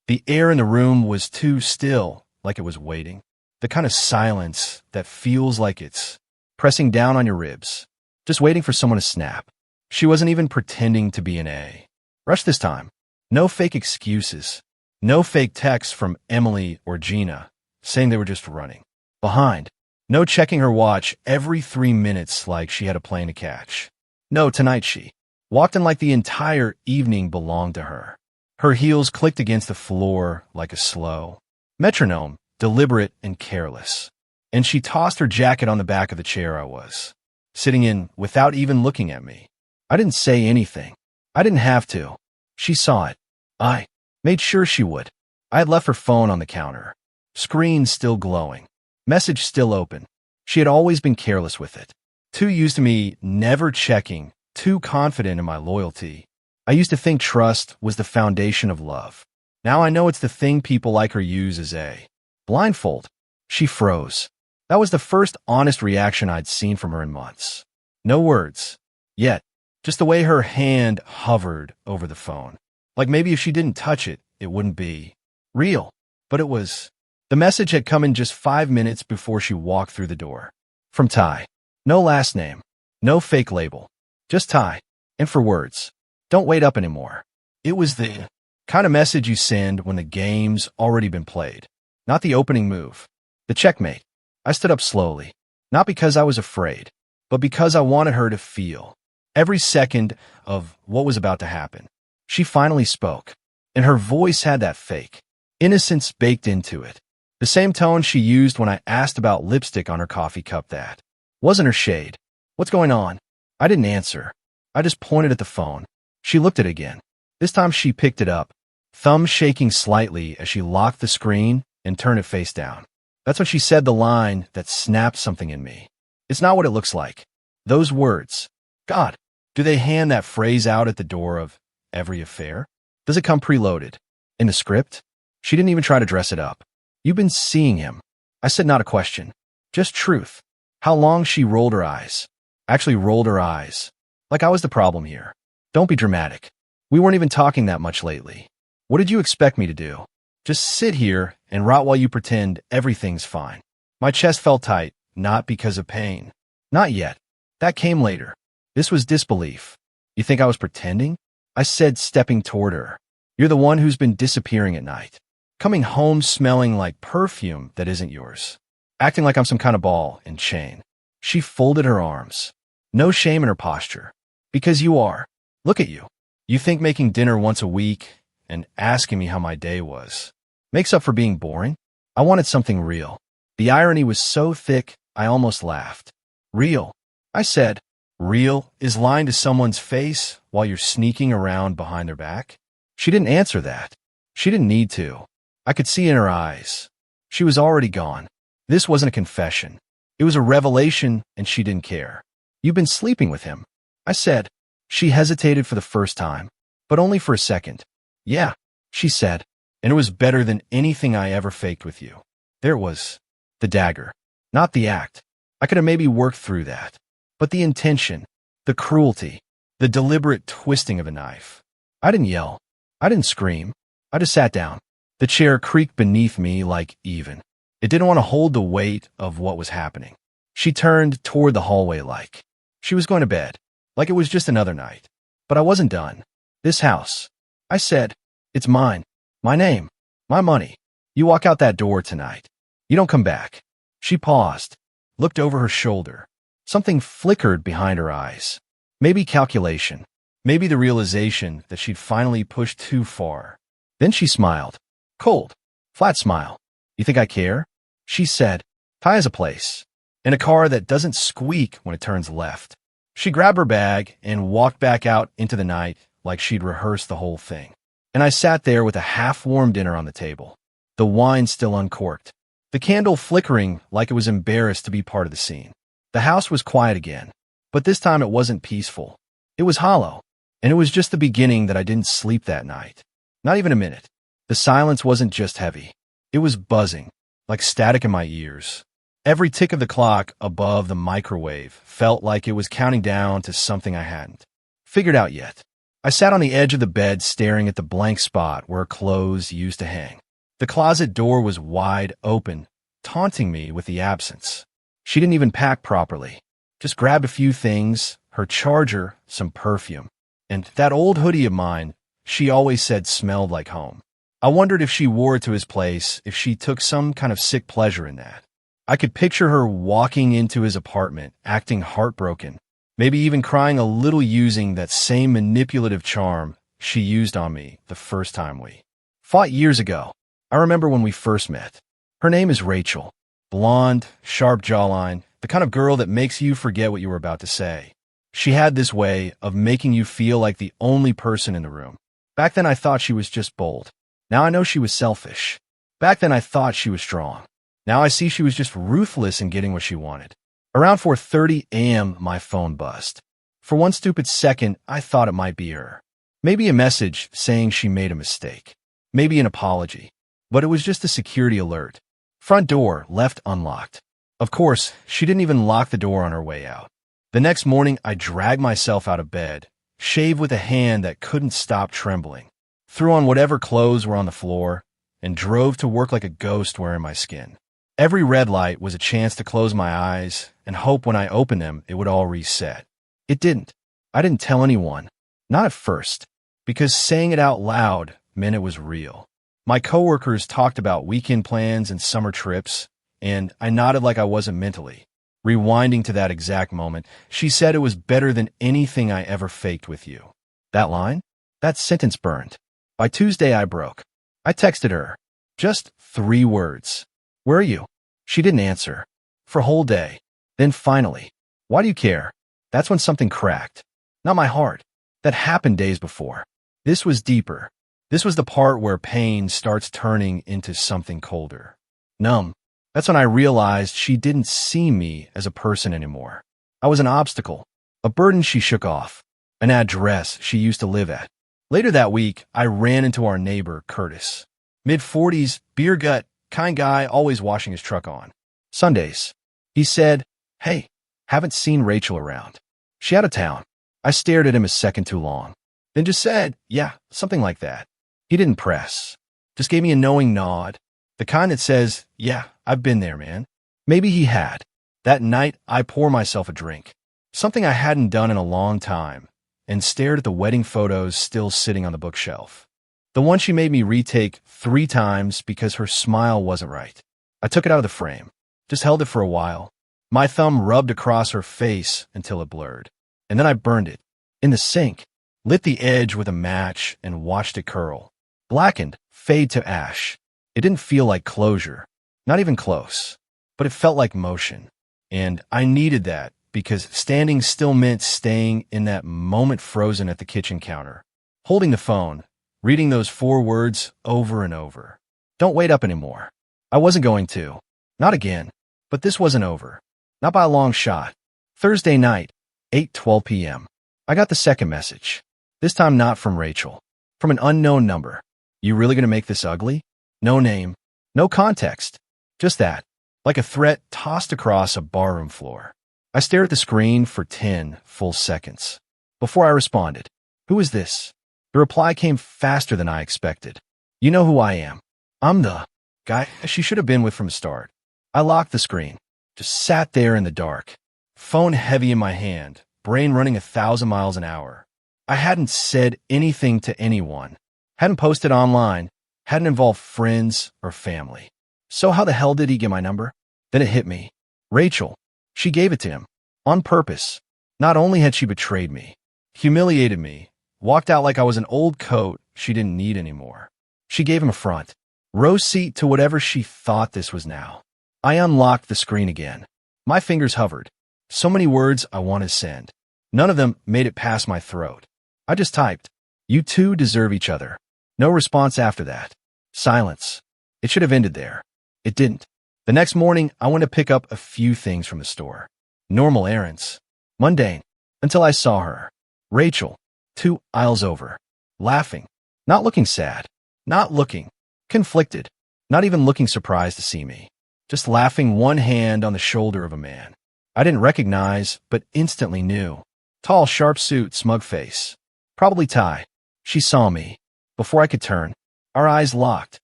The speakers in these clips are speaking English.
The air in the room was too still, like it was waiting. The kind of silence that feels like it's pressing down on your ribs, just waiting for someone to snap. She wasn't even pretending to be an A. Rush this time. No fake excuses. No fake texts from Emily or Gina saying they were just running behind. No checking her watch every 3 minutes like she had a plane to catch. No, tonight she walked in like the entire evening belonged to her. Her heels clicked against the floor like a slow metronome, deliberate and careless. And she tossed her jacket on the back of the chair I was sitting in without even looking at me. I didn't say anything. I didn't have to. She saw it. I made sure she would. I had left her phone on the counter. Screen still glowing. Message still open. She had always been careless with it. Too used to me never checking, too confident in my loyalty. I used to think trust was the foundation of love. Now I know it's the thing people like her use as a blindfold. She froze. That was the first honest reaction I'd seen from her in months. No words. Yet, just the way her hand hovered over the phone. Like maybe if she didn't touch it, it wouldn't be real. But it was. The message had come in just 5 minutes before she walked through the door. From Ty. No last name. No fake label. Just Ty. And for words. Don't wait up anymore. It was the kind of message you send when the game's already been played. Not the opening move. The checkmate. I stood up slowly. Not because I was afraid, but because I wanted her to feel every second of what was about to happen. She finally spoke, and her voice had that fake innocence baked into it. The same tone she used when I asked about lipstick on her coffee cup. That wasn't her shade. What's going on? I didn't answer. I just pointed at the phone. She looked at it again. This time she picked it up, thumb shaking slightly as she locked the screen and turned it face down. That's when she said the line that snapped something in me. It's not what it looks like. Those words. God, do they hand that phrase out at the door of every affair? Does it come preloaded? In the script? She didn't even try to dress it up. You've been seeing him. I said not a question. Just truth. How long she rolled her eyes. Actually rolled her eyes. Like I was the problem here. Don't be dramatic. We weren't even talking that much lately. What did you expect me to do? Just sit here and rot while you pretend everything's fine. My chest felt tight, not because of pain. Not yet. That came later. This was disbelief. You think I was pretending? I said, stepping toward her. You're the one who's been disappearing at night. Coming home smelling like perfume that isn't yours. Acting like I'm some kind of ball and chain. She folded her arms. No shame in her posture. Because you are. Look at you. You think making dinner once a week and asking me how my day was makes up for being boring? I wanted something real. The irony was so thick, I almost laughed. Real. I said, real is lying to someone's face while you're sneaking around behind their back? She didn't answer that. She didn't need to. I could see in her eyes. She was already gone. This wasn't a confession. It was a revelation, and she didn't care. You've been sleeping with him, I said. She hesitated for the first time, but only for a second. Yeah, she said, and it was better than anything I ever faked with you. There was the dagger, not the act. I could have maybe worked through that. But the intention, the cruelty, the deliberate twisting of a knife. I didn't yell. I didn't scream. I just sat down. The chair creaked beneath me like even. It didn't want to hold the weight of what was happening. She turned toward the hallway like she was going to bed, like it was just another night. But I wasn't done. This house, I said, it's mine, my name, my money. You walk out that door tonight. You don't come back. She paused, looked over her shoulder. Something flickered behind her eyes. Maybe calculation. Maybe the realization that she'd finally pushed too far. Then she smiled. Cold, flat smile. You think I care? She said, Ty has a place. In a car that doesn't squeak when it turns left. She grabbed her bag and walked back out into the night like she'd rehearsed the whole thing. And I sat there with a half-warm dinner on the table. The wine still uncorked. The candle flickering like it was embarrassed to be part of the scene. The house was quiet again. But this time it wasn't peaceful. It was hollow. And it was just the beginning that I didn't sleep that night. Not even a minute. The silence wasn't just heavy. It was buzzing, like static in my ears. Every tick of the clock above the microwave felt like it was counting down to something I hadn't figured out yet. I sat on the edge of the bed staring at the blank spot where her clothes used to hang. The closet door was wide open, taunting me with the absence. She didn't even pack properly. Just grabbed a few things, her charger, some perfume. And that old hoodie of mine, she always said smelled like home. I wondered if she wore it to his place, if she took some kind of sick pleasure in that. I could picture her walking into his apartment, acting heartbroken, maybe even crying a little, using that same manipulative charm she used on me the first time we fought years ago. I remember when we first met. Her name is Rachel. Blonde, sharp jawline, the kind of girl that makes you forget what you were about to say. She had this way of making you feel like the only person in the room. Back then I thought she was just bold. Now I know she was selfish. Back then I thought she was strong. Now I see she was just ruthless in getting what she wanted. Around 4:30 a.m., my phone buzzed. For one stupid second, I thought it might be her. Maybe a message saying she made a mistake. Maybe an apology. But it was just a security alert. Front door left unlocked. Of course, she didn't even lock the door on her way out. The next morning, I dragged myself out of bed, shaved with a hand that couldn't stop trembling, threw on whatever clothes were on the floor, and drove to work like a ghost wearing my skin. Every red light was a chance to close my eyes and hope when I opened them it would all reset. It didn't. I didn't tell anyone. Not at first. Because saying it out loud meant it was real. My coworkers talked about weekend plans and summer trips, and I nodded like I wasn't mentally. Rewinding to that exact moment, she said it was better than anything I ever faked with you. That line? That sentence burned. By Tuesday, I broke. I texted her. Just 3 words. Where are you? She didn't answer. For a whole day. Then finally. Why do you care? That's when something cracked. Not my heart. That happened days before. This was deeper. This was the part where pain starts turning into something colder. Numb. That's when I realized she didn't see me as a person anymore. I was an obstacle. A burden she shook off. An address she used to live at. Later that week, I ran into our neighbor, Curtis. Mid-40s, beer gut, kind guy, always washing his truck on Sundays. He said, "Hey, haven't seen Rachel around. She out of town." I stared at him a second too long. Then just said, "Yeah, something like that." He didn't press. Just gave me a knowing nod. The kind that says, "Yeah, I've been there, man." Maybe he had. That night, I poured myself a drink. Something I hadn't done in a long time, and stared at the wedding photos still sitting on the bookshelf. The one she made me retake 3 times because her smile wasn't right. I took it out of the frame. Just held it for a while. My thumb rubbed across her face until it blurred. And then I burned it. In the sink. Lit the edge with a match and watched it curl. Blackened. Fade to ash. It didn't feel like closure. Not even close. But it felt like motion. And I needed that because standing still meant staying in that moment frozen at the kitchen counter. Holding the phone. Reading those 4 words over and over. Don't wait up anymore. I wasn't going to. Not again. But this wasn't over. Not by a long shot. Thursday night, 8:12 p.m. I got the second message. This time not from Rachel. From an unknown number. You really gonna make this ugly? No name. No context. Just that. Like a threat tossed across a barroom floor. I stared at the screen for 10 full seconds. Before I responded. Who is this? The reply came faster than I expected. You know who I am. I'm the guy she should have been with from the start. I locked the screen. Just sat there in the dark. Phone heavy in my hand. Brain running 1,000 miles an hour. I hadn't said anything to anyone. Hadn't posted online. Hadn't involved friends or family. So how the hell did he get my number? Then it hit me. Rachel. She gave it to him. On purpose. Not only had she betrayed me, humiliated me, walked out like I was an old coat she didn't need anymore. She gave him a front. Row seat to whatever she thought this was now. I unlocked the screen again. My fingers hovered. So many words I wanted to send. None of them made it past my throat. I just typed, "You two deserve each other." No response after that. Silence. It should have ended there. It didn't. The next morning, I went to pick up a few things from the store. Normal errands. Mundane. Until I saw her. Rachel. 2 aisles over. Laughing. Not looking sad. Not looking conflicted. Not even looking surprised to see me. Just laughing, one hand on the shoulder of a man I didn't recognize, but instantly knew. Tall, sharp suit, smug face. Probably Ty. She saw me. Before I could turn, our eyes locked.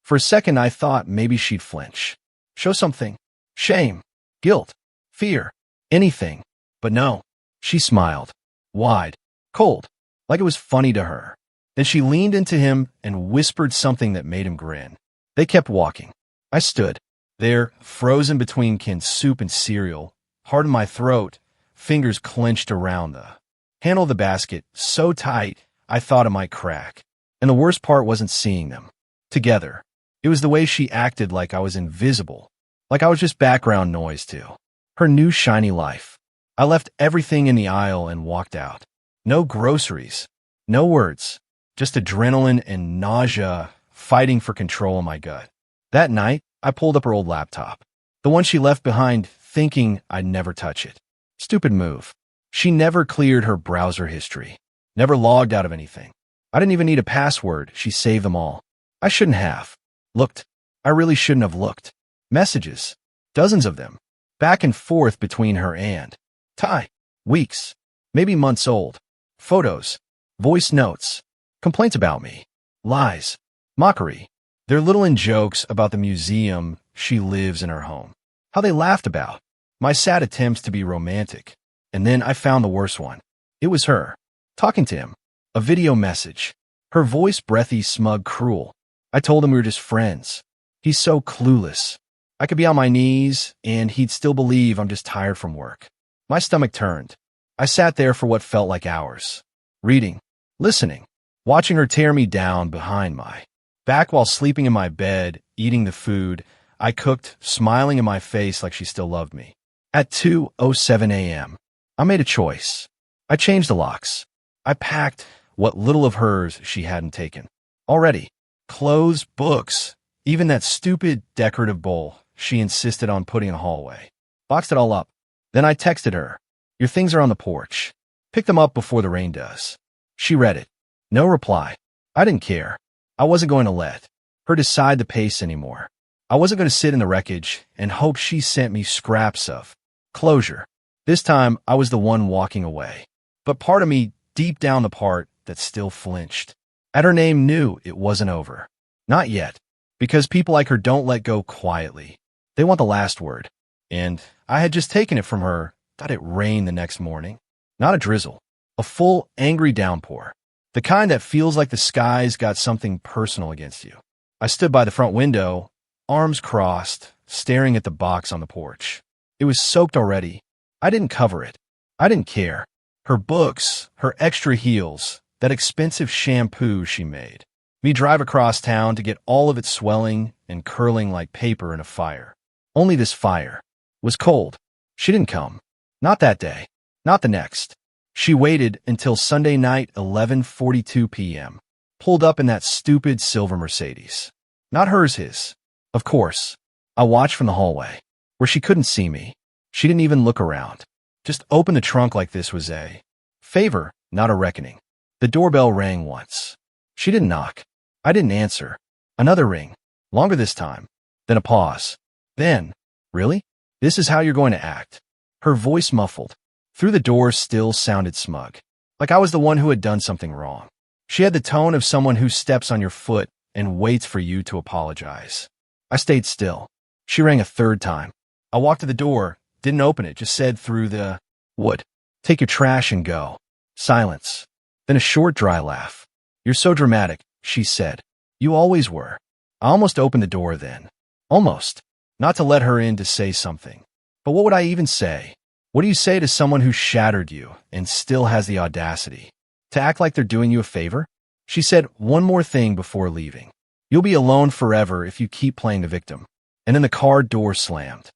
For a second, I thought maybe she'd flinch. Show something. Shame. Guilt. Fear. Anything. But no. She smiled. Wide. Cold. Like it was funny to her. Then she leaned into him and whispered something that made him grin. They kept walking. I stood there, frozen between canned soup and cereal, heart in my throat, fingers clenched around the handle of the basket, so tight I thought it might crack. And the worst part wasn't seeing them together. It was the way she acted, like I was invisible, like I was just background noise to her new shiny life. I left everything in the aisle and walked out. No groceries, no words, just adrenaline and nausea fighting for control in my gut. That night, I pulled up her old laptop, the one she left behind, thinking I'd never touch it. Stupid move. She never cleared her browser history, never logged out of anything. I didn't even need a password. She saved them all. I shouldn't have looked. I really shouldn't have looked. Messages, dozens of them, back and forth between her and Ty. Weeks, maybe months old. Photos, voice notes, complaints about me, lies, mockery. They're little in jokes about the museum she lives in her home. How they laughed about my sad attempts to be romantic. And then I found the worst one. It was her, talking to him. A video message. Her voice breathy, smug, cruel. I told him we were just friends. He's so clueless. I could be on my knees, and he'd still believe I'm just tired from work. My stomach turned. I sat there for what felt like hours. Reading, listening, watching her tear me down behind my back while sleeping in my bed, eating the food I cooked, smiling in my face like she still loved me. At 2:07 a.m., I made a choice. I changed the locks. I packed what little of hers she hadn't taken. Already. Clothes, books, even that stupid decorative bowl she insisted on putting in the hallway. Boxed it all up. Then I texted her. Your things are on the porch. Pick them up before the rain does. She read it. No reply. I didn't care. I wasn't going to let her decide the pace anymore. I wasn't going to sit in the wreckage and hope she sent me scraps of closure. This time, I was the one walking away. But part of me, deep down the part that still flinched at her name, knew it wasn't over. Not yet. Because people like her don't let go quietly. They want the last word. And I had just taken it from her. Thought it rained the next morning. Not a drizzle. A full, angry downpour. The kind that feels like the sky's got something personal against you. I stood by the front window, arms crossed, staring at the box on the porch. It was soaked already. I didn't cover it. I didn't care. Her books, her extra heels, that expensive shampoo she made. Me drive across town to get all of it swelling and curling like paper in a fire. Only this fire was cold. She didn't come. Not that day. Not the next. She waited until Sunday night, 11:42 p.m. Pulled up in that stupid silver Mercedes. Not hers, his. Of course. I watched from the hallway, where she couldn't see me. She didn't even look around. Just opened the trunk like this was a favor, not a reckoning. The doorbell rang once. She didn't knock. I didn't answer. Another ring. Longer this time. Then a pause. Then, really? This is how you're going to act? Her voice muffled. Through the door still sounded smug. Like I was the one who had done something wrong. She had the tone of someone who steps on your foot and waits for you to apologize. I stayed still. She rang a third time. I walked to the door, didn't open it, just said through the wood, "Take your trash and go." Silence. Then a short, dry laugh. "You're so dramatic," she said. "You always were." I almost opened the door then. Almost. Not to let her in to say something. But what would I even say? What do you say to someone who shattered you and still has the audacity to act like they're doing you a favor? She said one more thing before leaving. "You'll be alone forever if you keep playing the victim." And then the car door slammed.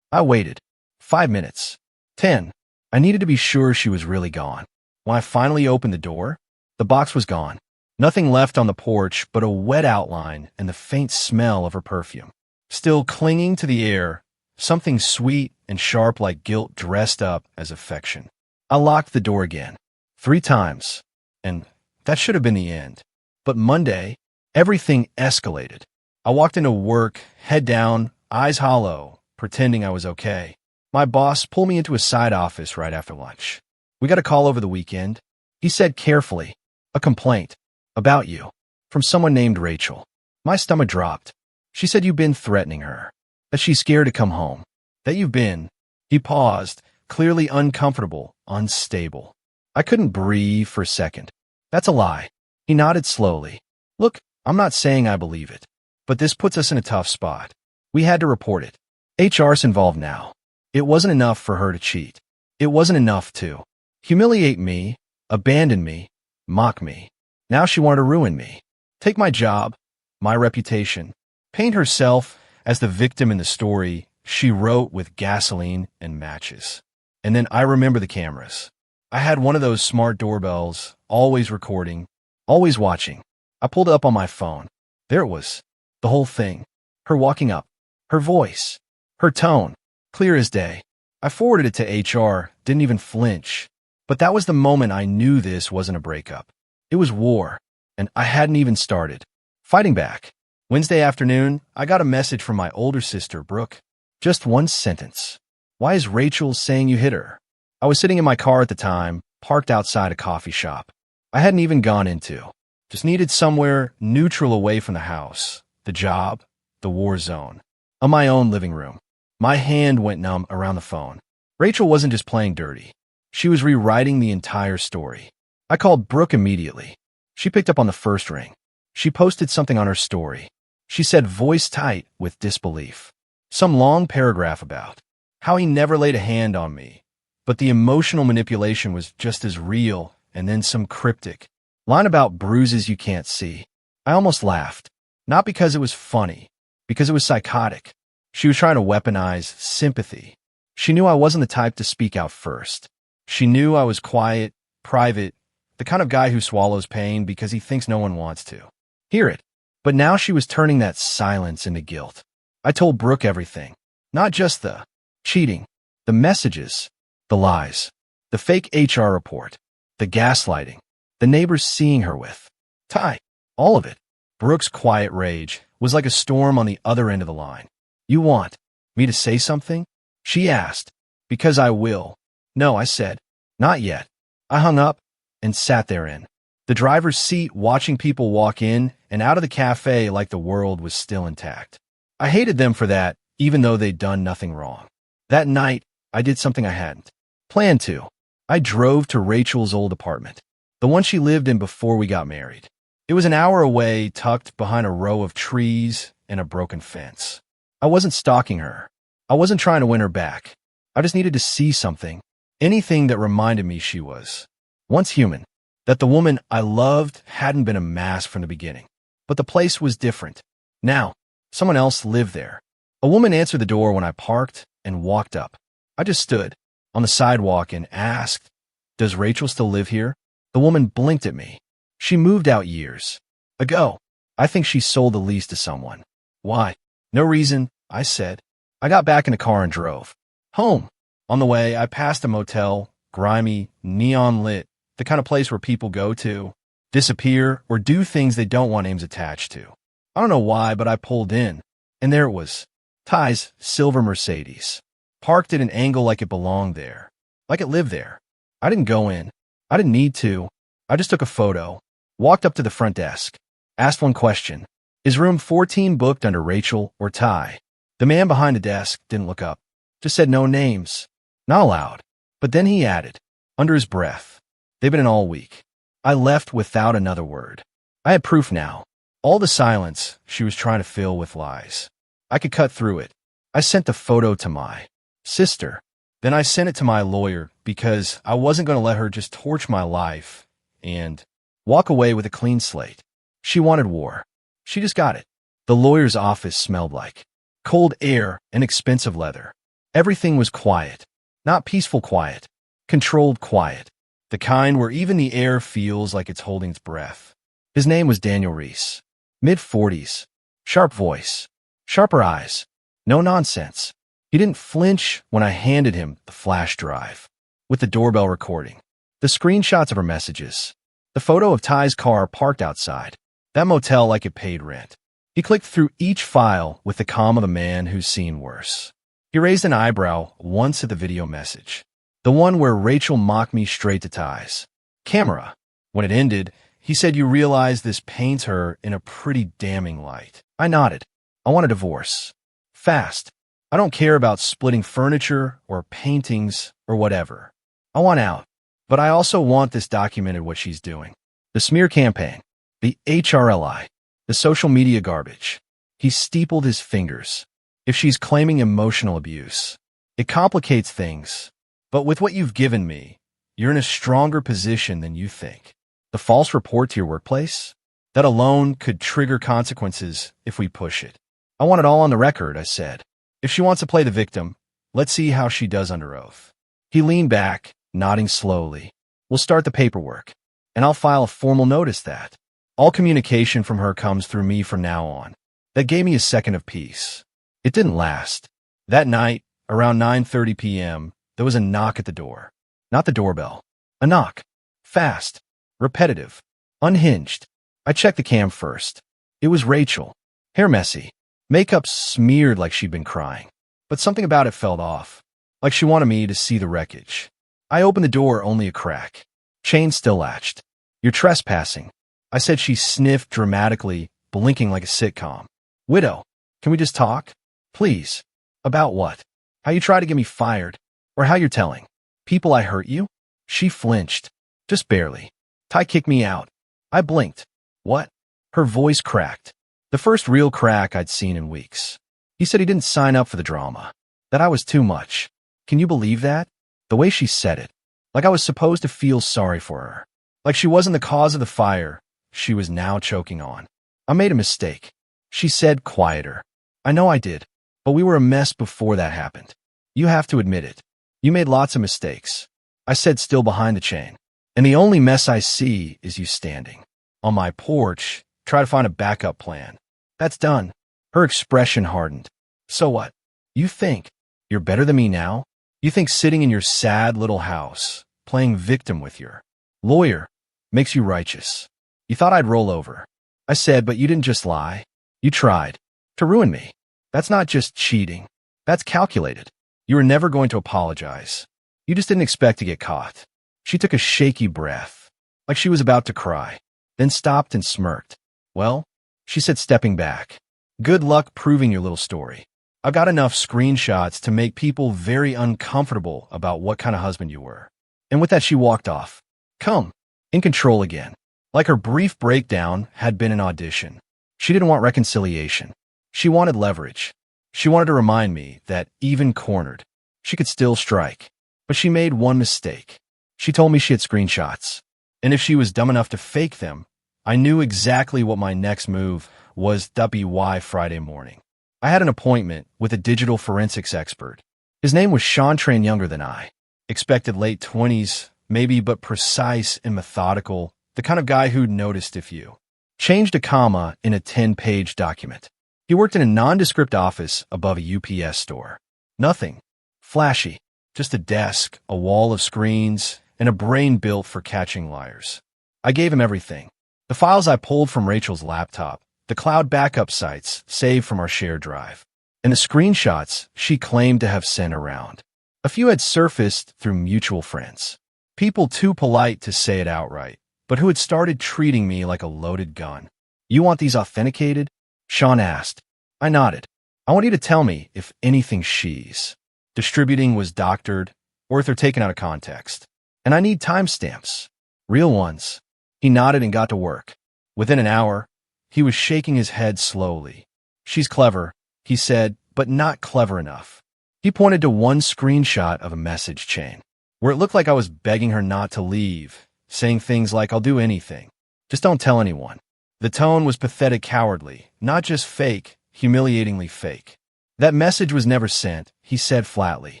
I waited. 5 minutes. 10. I needed to be sure she was really gone. When I finally opened the door, the box was gone. Nothing left on the porch but a wet outline and the faint smell of her perfume. Still clinging to the air, something sweet and sharp like guilt dressed up as affection. I locked the door again. 3 times. And that should have been the end. But Monday, everything escalated. I walked into work, head down, eyes hollow, pretending I was okay. My boss pulled me into a side office right after lunch. "We got a call over the weekend. He said carefully, "A complaint. About you. From someone named Rachel." My stomach dropped. She said you've been threatening her. That she's scared to come home. That you've been. He paused, clearly uncomfortable, unstable. I couldn't breathe for a second. That's a lie. He nodded slowly. Look, I'm not saying I believe it, but this puts us in a tough spot. We had to report it. HR's involved now. It wasn't enough for her to cheat. It wasn't enough to humiliate me, abandon me, mock me. Now she wanted to ruin me. Take my job, my reputation, paint herself as the victim in the story she wrote with gasoline and matches. And then I remember the cameras. I had one of those smart doorbells, always recording, always watching. I pulled it up on my phone. There it was. The whole thing. Her walking up. Her voice. Her tone. Clear as day. I forwarded it to HR, didn't even flinch. But that was the moment I knew this wasn't a breakup. It was war, and I hadn't even started fighting back. Wednesday afternoon, I got a message from my older sister, Brooke. Just one sentence. Why is Rachel saying you hit her? I was sitting in my car at the time, parked outside a coffee shop. I hadn't even gone into. Just needed somewhere neutral away from the house, the job, the war zone. On my own living room. My hand went numb around the phone. Rachel wasn't just playing dirty. She was rewriting the entire story. I called Brooke immediately. She picked up on the first ring. She posted something on her story. She said, voice tight with disbelief. Some long paragraph about how he never laid a hand on me, but the emotional manipulation was just as real, and then some cryptic line about bruises you can't see. I almost laughed. Not because it was funny, because it was psychotic. She was trying to weaponize sympathy. She knew I wasn't the type to speak out first. She knew I was quiet, private, the kind of guy who swallows pain because he thinks no one wants to hear it. But now she was turning that silence into guilt. I told Brooke everything. Not just the cheating, the messages, the lies, the fake HR report, the gaslighting, the neighbors seeing her with Ty, all of it. Brooke's quiet rage was like a storm on the other end of the line. You want me to say something? She asked. Because I will. No, I said. Not yet. I hung up and sat there in the driver's seat watching people walk in and out of the cafe like the world was still intact. I hated them for that, even though they'd done nothing wrong. That night, I did something I hadn't planned to. I drove to Rachel's old apartment, the one she lived in before we got married. It was an hour away, tucked behind a row of trees and a broken fence. I wasn't stalking her. I wasn't trying to win her back. I just needed to see something, anything that reminded me she was once human, that the woman I loved hadn't been a mask from the beginning. But the place was different. Now, someone else lived there. A woman answered the door when I parked and walked up. I just stood on the sidewalk and asked, "Does Rachel still live here?" The woman blinked at me. She moved out years ago. I think she sold the lease to someone. Why? No reason, I said. I got back in the car and drove home. On the way, I passed a motel, grimy, neon lit, the kind of place where people go to disappear or do things they don't want names attached to. I don't know why, but I pulled in, and there it was. Ty's silver Mercedes, parked at an angle like it belonged there, like it lived there. I didn't go in. I didn't need to. I just took a photo, walked up to the front desk, asked one question. Is room 14 booked under Rachel or Ty? The man behind the desk didn't look up, just said no names. Not allowed. But then he added, under his breath, they've been in all week. I left without another word. I had proof now. All the silence she was trying to fill with lies. I could cut through it. I sent the photo to my sister. Then I sent it to my lawyer because I wasn't going to let her just torch my life and walk away with a clean slate. She wanted war. She just got it. The lawyer's office smelled like cold air and expensive leather. Everything was quiet. Not peaceful quiet. Controlled quiet. The kind where even the air feels like it's holding its breath. His name was Daniel Reese. Mid-40s. Sharp voice. Sharper eyes. No nonsense. He didn't flinch when I handed him the flash drive with the doorbell recording, the screenshots of her messages, the photo of Ty's car parked outside, that motel like it paid rent. He clicked through each file with the calm of a man who's seen worse. He raised an eyebrow once at the video message, the one where Rachel mocked me straight to Ty's camera. When it ended, he said, "You realize this paints her in a pretty damning light." I nodded. I want a divorce. Fast. I don't care about splitting furniture or paintings or whatever. I want out. But I also want this documented, what she's doing. The smear campaign. The HRLI. The social media garbage. He steepled his fingers. If she's claiming emotional abuse, it complicates things. But with what you've given me, you're in a stronger position than you think. The false report to your workplace? That alone could trigger consequences if we push it. I want it all on the record, I said. If she wants to play the victim, let's see how she does under oath. He leaned back, nodding slowly. We'll start the paperwork, and I'll file a formal notice that all communication from her comes through me from now on. That gave me a second of peace. It didn't last. That night, around 9:30 p.m., there was a knock at the door. Not the doorbell. A knock. Fast. Repetitive. Unhinged. I checked the cam first. It was Rachel. Hair messy. Makeup smeared like she'd been crying. But something about it felt off. Like she wanted me to see the wreckage. I opened the door only a crack. Chain still latched. "You're trespassing," I said. She sniffed dramatically, blinking like a sitcom. "Widow, can we just talk? Please." "About what? How you try to get me fired? Or how you're telling people I hurt you?" She flinched. "Just barely. Ty kicked me out." I blinked. "What?" Her voice cracked. The first real crack I'd seen in weeks. He said he didn't sign up for the drama. That I was too much. Can you believe that? The way she said it. Like I was supposed to feel sorry for her. Like she wasn't the cause of the fire she was now choking on. "I made a mistake," she said, quieter. "I know I did. But we were a mess before that happened. You have to admit it. You made lots of mistakes," I said, still behind the chain. "And the only mess I see is you standing on my porch, try to find a backup plan. That's done." Her expression hardened. "So what? You think you're better than me now? You think sitting in your sad little house, playing victim with your lawyer, makes you righteous? You thought I'd roll over." I said, "But you didn't just lie. You tried to ruin me. That's not just cheating. That's calculated. You were never going to apologize. You just didn't expect to get caught." She took a shaky breath, like she was about to cry, then stopped and smirked. "Well," she said, stepping back, "good luck proving your little story. I've got enough screenshots to make people very uncomfortable about what kind of husband you were." And with that, she walked off. Come, in control again. Like her brief breakdown had been an audition. She didn't want reconciliation. She wanted leverage. She wanted to remind me that, even cornered, she could still strike. But she made one mistake. She told me she had screenshots. And if she was dumb enough to fake them, I knew exactly what my next move was. WY Friday morning. I had an appointment with a digital forensics expert. His name was Sean, trained younger than I. Expected late 20s, maybe, but precise and methodical, the kind of guy who'd noticed if you changed a comma in a 10-page document. He worked in a nondescript office above a UPS store. Nothing flashy, just a desk, a wall of screens, and a brain built for catching liars. I gave him everything. The files I pulled from Rachel's laptop, the cloud backup sites saved from our shared drive, and the screenshots she claimed to have sent around. A few had surfaced through mutual friends. People too polite to say it outright, but who had started treating me like a loaded gun. "You want these authenticated?" Sean asked. I nodded. "I want you to tell me if anything she's distributing was doctored or if they're taken out of context. And I need timestamps. Real ones." He nodded and got to work. Within an hour, he was shaking his head slowly. "She's clever," he said, "but not clever enough." He pointed to one screenshot of a message chain, where it looked like I was begging her not to leave, saying things like, "I'll do anything. Just don't tell anyone." The tone was pathetic, cowardly, not just fake, humiliatingly fake. "That message was never sent," he said flatly.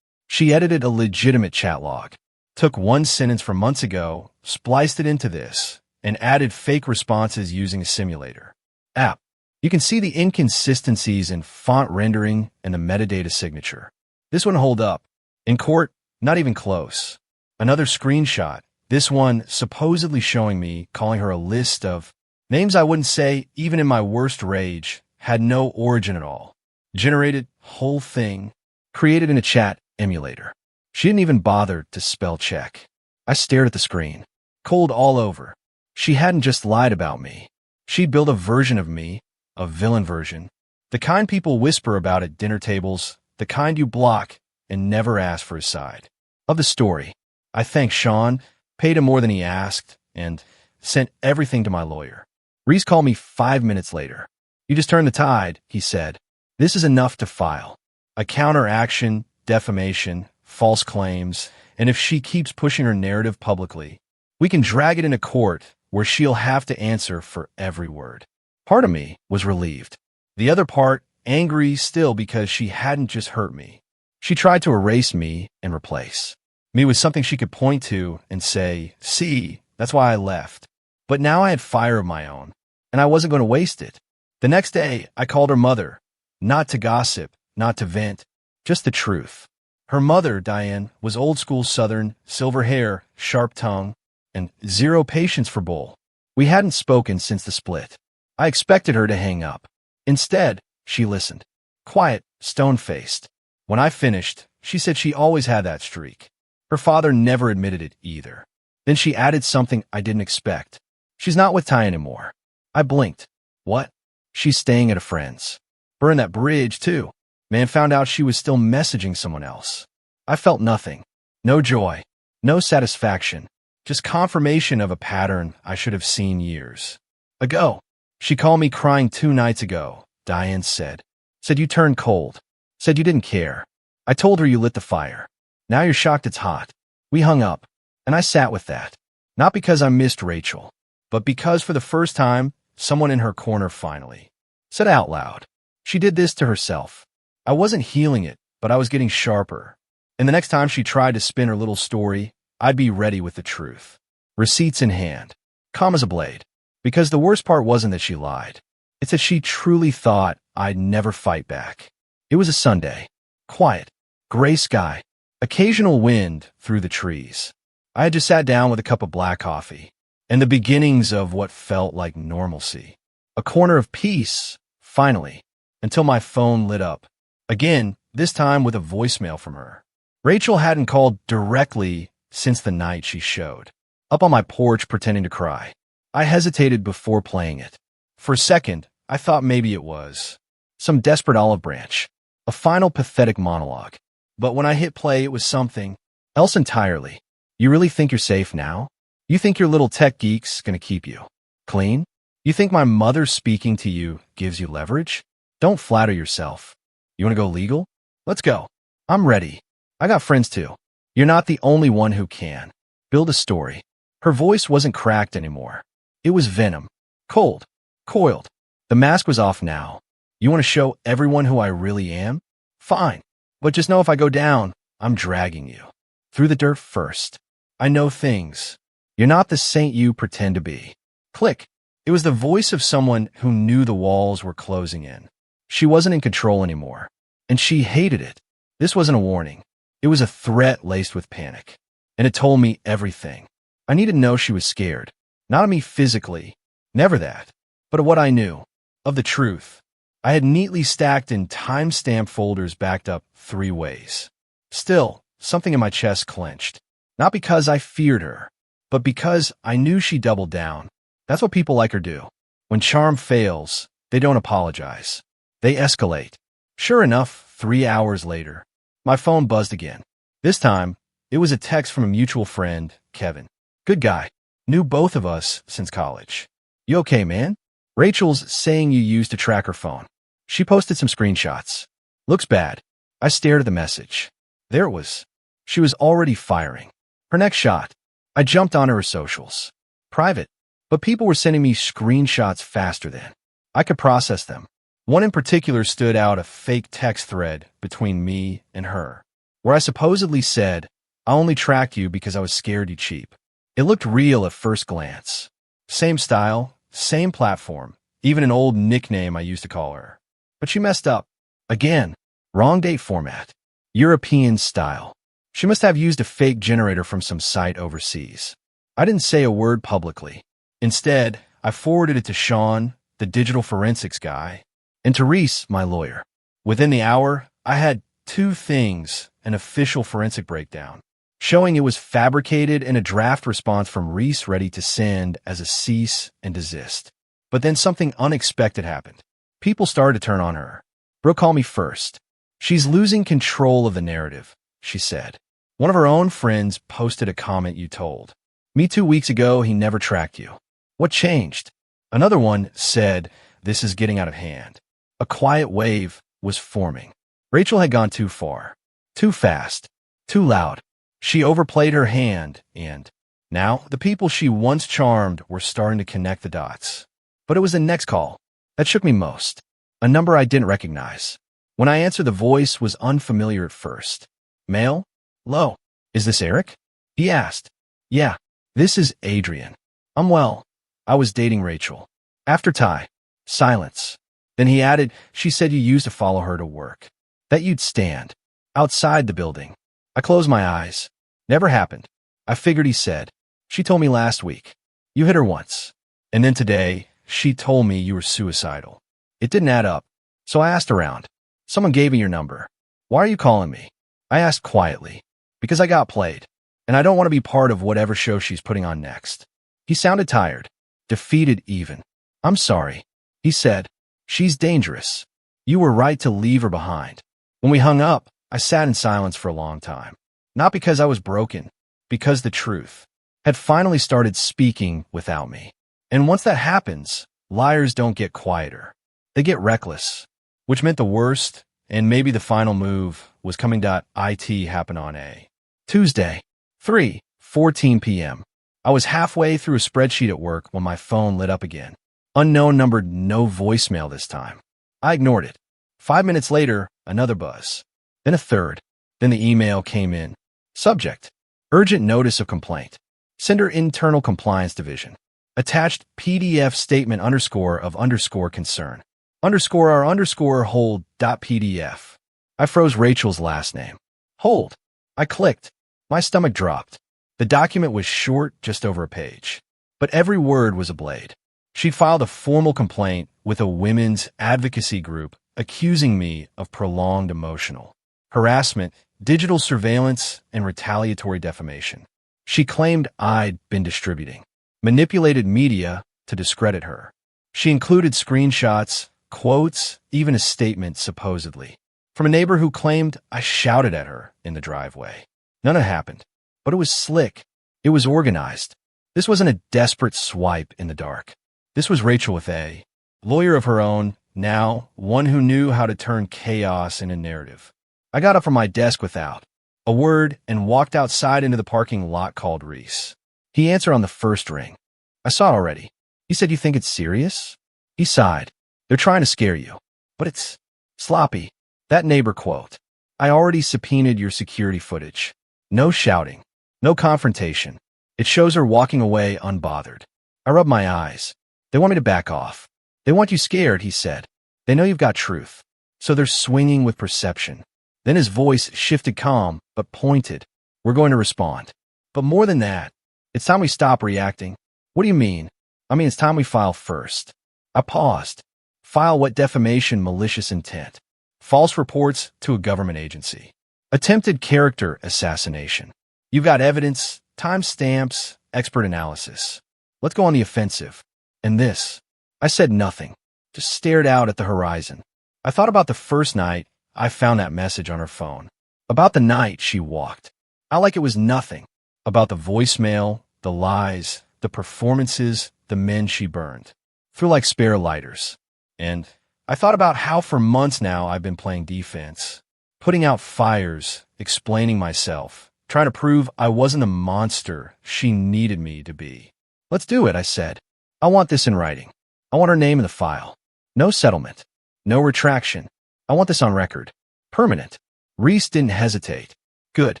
"She edited a legitimate chat log, took one sentence from months ago, spliced it into this, and added fake responses using a simulator app. You can see the inconsistencies in font rendering and the metadata signature. This wouldn't hold up. In court, not even close." Another screenshot, this one supposedly showing me calling her a list of names I wouldn't say even in my worst rage, had no origin at all. Generated, whole thing, created in a chat emulator. She didn't even bother to spell check. I stared at the screen. Cold all over. She hadn't just lied about me. She'd built a version of me, a villain version. The kind people whisper about at dinner tables, the kind you block and never ask for his side of the story. I thanked Sean, paid him more than he asked, and sent everything to my lawyer. Reese called me 5 minutes later. "You just turned the tide," he said. "This is enough to file. A counteraction, defamation, false claims, and if she keeps pushing her narrative publicly, we can drag it into court where she'll have to answer for every word." Part of me was relieved. The other part, angry still because she hadn't just hurt me. She tried to erase me and replace me with something she could point to and say, "See, that's why I left." But now I had fire of my own, and I wasn't going to waste it. The next day, I called her mother, not to gossip, not to vent, just the truth. Her mother, Diane, was old school Southern, silver hair, sharp tongue, and zero patience for bull. We hadn't spoken since the split. I expected her to hang up. Instead, she listened, quiet, stone-faced. When I finished, she said she always had that streak. Her father never admitted it either. Then she added something I didn't expect. "She's not with Ty anymore." I blinked. "What?" "She's staying at a friend's." Burned that bridge, too. Man found out she was still messaging someone else. I felt nothing. No joy. No satisfaction. Just confirmation of a pattern I should have seen years ago. "She called me crying 2 nights ago," Diane said. "Said you turned cold. Said you didn't care. I told her you lit the fire. Now you're shocked it's hot." We hung up, and I sat with that. Not because I missed Rachel, but because for the first time, someone in her corner finally said out loud, "She did this to herself." I wasn't healing it, but I was getting sharper. And the next time she tried to spin her little story, I'd be ready with the truth. Receipts in hand. Calm as a blade. Because the worst part wasn't that she lied. It's that she truly thought I'd never fight back. It was a Sunday. Quiet. Gray sky. Occasional wind through the trees. I had just sat down with a cup of black coffee, and the beginnings of what felt like normalcy. A corner of peace, finally, until my phone lit up. Again, this time with a voicemail from her. Rachel hadn't called directly since the night she showed up on my porch pretending to cry. I hesitated before playing it. For a second, I thought maybe it was some desperate olive branch, a final pathetic monologue. But when I hit play, it was something else entirely. "You really think you're safe now? You think your little tech geek's gonna keep you clean? You think my mother speaking to you gives you leverage? Don't flatter yourself. You wanna go legal? Let's go. I'm ready. I got friends too. You're not the only one who can. Build a story." Her voice wasn't cracked anymore. It was venom. Cold. Coiled. The mask was off now. "You want to show everyone who I really am? Fine. But just know if I go down, I'm dragging you through the dirt first. I know things. You're not the saint you pretend to be." Click. It was the voice of someone who knew the walls were closing in. She wasn't in control anymore. And she hated it. This wasn't a warning. It was a threat laced with panic. And it told me everything. I needed to know she was scared. Not of me physically. Never that. But of what I knew. Of the truth. I had neatly stacked in time-stamped folders backed up 3 ways. Still, something in my chest clenched. Not because I feared her, but because I knew she doubled down. That's what people like her do. When charm fails, they don't apologize. They escalate. Sure enough, 3 hours later, my phone buzzed again. This time, it was a text from a mutual friend, Kevin. Good guy. Knew both of us since college. "You okay, man? Rachel's saying you used to track her phone. She posted some screenshots. Looks bad." I stared at the message. There it was. She was already firing. Her next shot. I jumped onto her socials. Private. But people were sending me screenshots faster than I could process them. One in particular stood out, a fake text thread between me and her, where I supposedly said, "I only tracked you because I was scared you cheap." It looked real at first glance. Same style, same platform, even an old nickname I used to call her. But she messed up. Again, wrong date format. European style. She must have used a fake generator from some site overseas. I didn't say a word publicly. Instead, I forwarded it to Sean, the digital forensics guy, and to Reese, my lawyer. Within the hour, I had 2 things: an official forensic breakdown showing it was fabricated and a draft response from Reese ready to send as a cease and desist. But then something unexpected happened. People started to turn on her. "Bro, call me first. She's losing control of the narrative," she said. "One of her own friends posted a comment you told me 2 weeks ago he never tracked you. What changed?" Another one said, "This is getting out of hand." A quiet wave was forming. Rachel had gone too far, too fast, too loud. She overplayed her hand, and now the people she once charmed were starting to connect the dots. But it was the next call that shook me most. A number I didn't recognize. When I answered, the voice was unfamiliar at first. "Male? Low. Is this Eric?" he asked. "Yeah, this is Adrian. I'm well. I was dating Rachel." After Ty, silence. Then he added, "She said you used to follow her to work. That you'd stand outside the building." I closed my eyes. "Never happened." I figured he said. "She told me last week. You hit her once. And then today, she told me you were suicidal." It didn't add up. So I asked around. "Someone gave me your number. Why are you calling me?" I asked quietly. "Because I got played. And I don't want to be part of whatever show she's putting on next." He sounded tired, defeated even. "I'm sorry," he said. "She's dangerous. You were right to leave her behind." When we hung up, I sat in silence for a long time. Not because I was broken, because the truth had finally started speaking without me. And once that happens, liars don't get quieter. They get reckless, which meant the worst, and maybe the final move, was coming to IT happen on a Tuesday, 3:14 p.m. I was halfway through a spreadsheet at work when my phone lit up again. Unknown number, no voicemail this time. I ignored it. 5 minutes later, another buzz. Then a third. Then the email came in. Subject: urgent notice of complaint. Sender: internal compliance division. Attached: PDF statement _of concern. _our_hold.pdf. I froze Rachel's last name. Hold. I clicked. My stomach dropped. The document was short, just over a page. But every word was a blade. She filed a formal complaint with a women's advocacy group accusing me of prolonged emotional harassment, digital surveillance, and retaliatory defamation. She claimed I'd been distributing manipulated media to discredit her. She included screenshots, quotes, even a statement, supposedly, from a neighbor who claimed I shouted at her in the driveway. None had happened, but it was slick. It was organized. This wasn't a desperate swipe in the dark. This was Rachel with a lawyer of her own, now one who knew how to turn chaos into narrative. I got up from my desk without a word and walked outside into the parking lot, called Reese. He answered on the first ring. "I saw it already." He said, "You think it's serious?" He sighed. "They're trying to scare you. But it's sloppy." That neighbor quote. "I already subpoenaed your security footage. No shouting. No confrontation. It shows her walking away unbothered." I rubbed my eyes. "They want me to back off. They want you scared," he said. "They know you've got truth. So they're swinging with perception." Then his voice shifted, calm but pointed. "We're going to respond. But more than that, it's time we stop reacting." "What do you mean?" "I mean, it's time we file first." I paused. "File what?" "Defamation, malicious intent. False reports to a government agency. Attempted character assassination. You've got evidence, timestamps, expert analysis. Let's go on the offensive." "And this?" I said nothing, just stared out at the horizon. I thought about the first night I found that message on her phone. About the night she walked out like it was nothing. About the voicemail, the lies, the performances, the men she burned through like spare lighters. And I thought about how for months now I've been playing defense, putting out fires, explaining myself, trying to prove I wasn't the monster she needed me to be. "Let's do it," I said. "I want this in writing. I want her name in the file. No settlement. No retraction. I want this on record. Permanent." Reese didn't hesitate. "Good.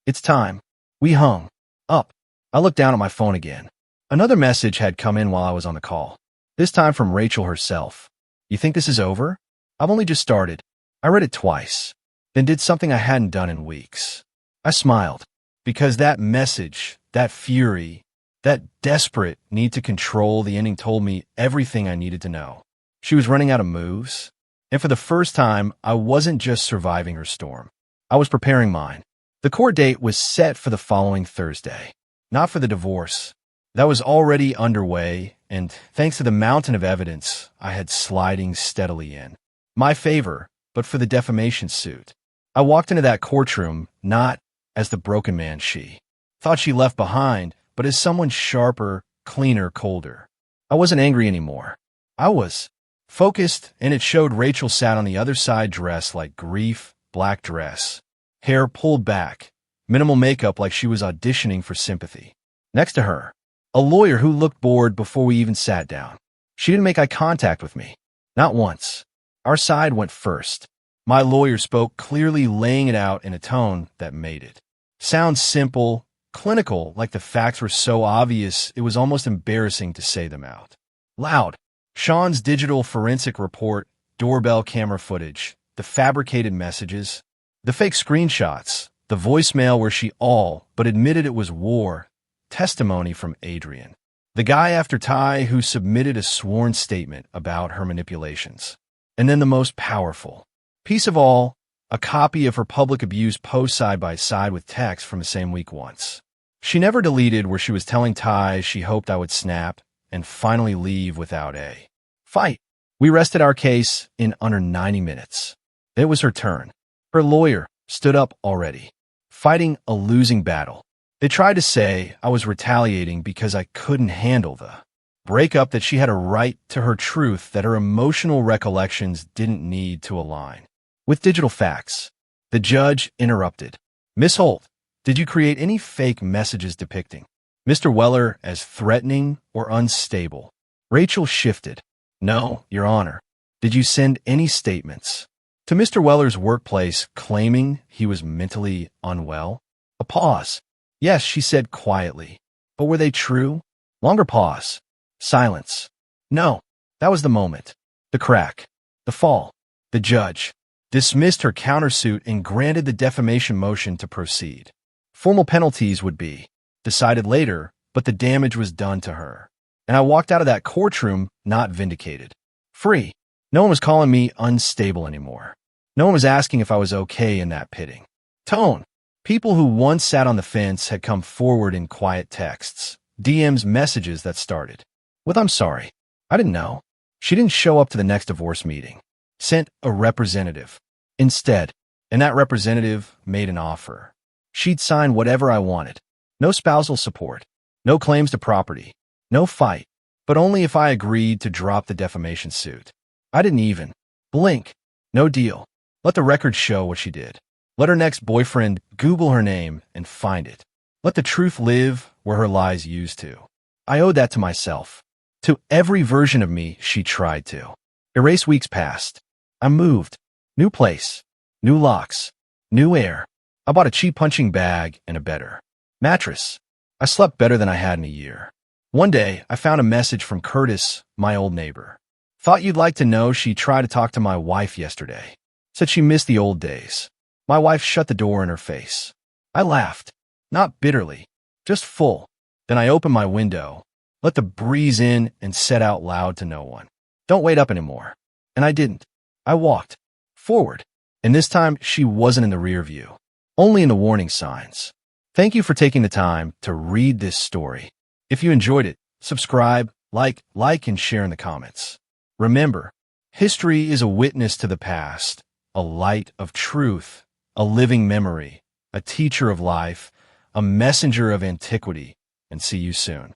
It's time." We hung up. I looked down at my phone again. Another message had come in while I was on the call. This time from Rachel herself. "You think this is over? I've only just started." I read it twice, then did something I hadn't done in weeks. I smiled, because that message, that fury, that desperate need to control the ending told me everything I needed to know. She was running out of moves, and for the first time, I wasn't just surviving her storm. I was preparing mine. The court date was set for the following Thursday, not for the divorce. That was already underway, and thanks to the mountain of evidence, I had sliding steadily in my favor, but for the defamation suit. I walked into that courtroom not as the broken man she thought she left behind, but as someone sharper, cleaner, colder. I wasn't angry anymore. I was focused, and it showed Rachel sat on the other side dressed like grief, black dress, hair pulled back, minimal makeup like she was auditioning for sympathy. Next to her, a lawyer who looked bored before we even sat down. She didn't make eye contact with me. Not once. Our side went first. My lawyer spoke clearly, laying it out in a tone that made it sound simple, clinical, like the facts were so obvious it was almost embarrassing to say them out loud. Sean's digital forensic report, doorbell camera footage, the fabricated messages, the fake screenshots, the voicemail where she all but admitted it was war, testimony from Adrian, the guy after Ty who submitted a sworn statement about her manipulations. And then the most powerful piece of all, a copy of her public abuse post side by side with text from the same week once. She never deleted, where she was telling Ty she hoped I would snap and finally leave without a fight. We rested our case in under 90 minutes. It was her turn. Her lawyer stood up already, fighting a losing battle. They tried to say I was retaliating because I couldn't handle the breakup, that she had a right to her truth, that her emotional recollections didn't need to align with digital facts. The judge interrupted. Miss Holt, did you create any fake messages depicting Mr. Weller as threatening or unstable? Rachel shifted. No, Your Honor. Did you send any statements to Mr. Weller's workplace claiming he was mentally unwell? A pause. Yes, she said quietly. But were they true? Longer pause. Silence. No. That was the moment. The crack. The fall. The judge dismissed her countersuit and granted the defamation motion to proceed. Formal penalties would be decided later, but the damage was done to her. And I walked out of that courtroom not vindicated. Free. No one was calling me unstable anymore. No one was asking if I was okay in that pitting tone. People who once sat on the fence had come forward in quiet texts, DMs, messages that started with "I'm sorry. I didn't know." She didn't show up to the next divorce meeting. Sent a representative instead, and that representative made an offer. She'd sign whatever I wanted. No spousal support. No claims to property. No fight. But only if I agreed to drop the defamation suit. I didn't even blink. No deal. Let the record show what she did. Let her next boyfriend Google her name and find it. Let the truth live where her lies used to. I owed that to myself. To every version of me she tried to erase. Weeks passed. I moved. New place. New locks. New air. I bought a cheap punching bag and a better mattress. I slept better than I had in a year. One day, I found a message from Curtis, my old neighbor. Thought you'd like to know she tried to talk to my wife yesterday. Said she missed the old days. My wife shut the door in her face. I laughed. Not bitterly. Just full. Then I opened my window, let the breeze in, and said out loud to no one, "Don't wait up anymore." And I didn't. I walked forward. And this time, she wasn't in the rear view. Only in the warning signs. Thank you for taking the time to read this story. If you enjoyed it, subscribe, like, and share in the comments. Remember, history is a witness to the past, a light of truth, a living memory, a teacher of life, a messenger of antiquity, and see you soon.